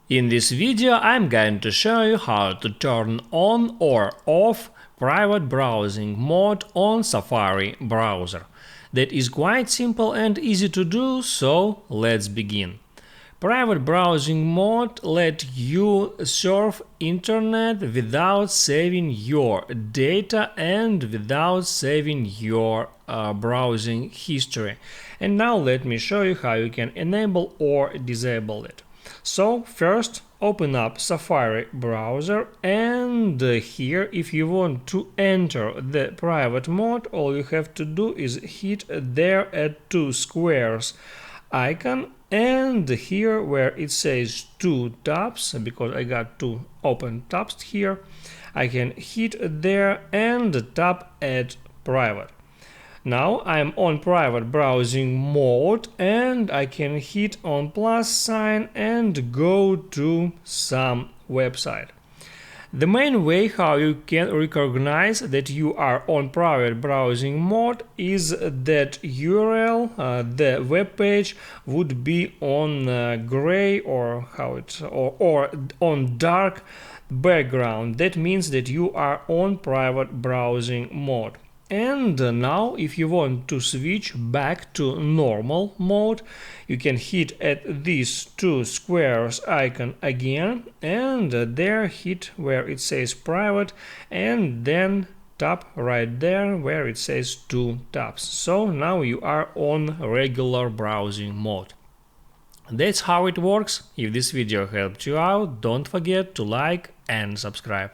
In this video I'm going to show you how to turn on or off private browsing mode on Safari browser. That is quite simple and easy to do, so let's begin. Private browsing mode lets you surf internet without saving your data and without saving your browsing history. And now let me show you how you can enable or disable it. So first open up Safari browser, and here if you want to enter the private mode, all you have to do is hit there at two squares icon, and here where it says two tabs, because I got two open tabs here, I can hit there and tap Add Private. Now I'm on private browsing mode and I can hit on plus sign and go to some website. The main way how you can recognize that you are on private browsing mode is that URL, the web page would be on gray or on dark background. That means that you are on private browsing mode. And now if you want to switch back to normal mode, you can hit at these two squares icon again, and there hit where it says private, and then tap right there where it says two tabs. So now you are on regular browsing mode. That's how it works. If this video helped you out, don't forget to like and subscribe.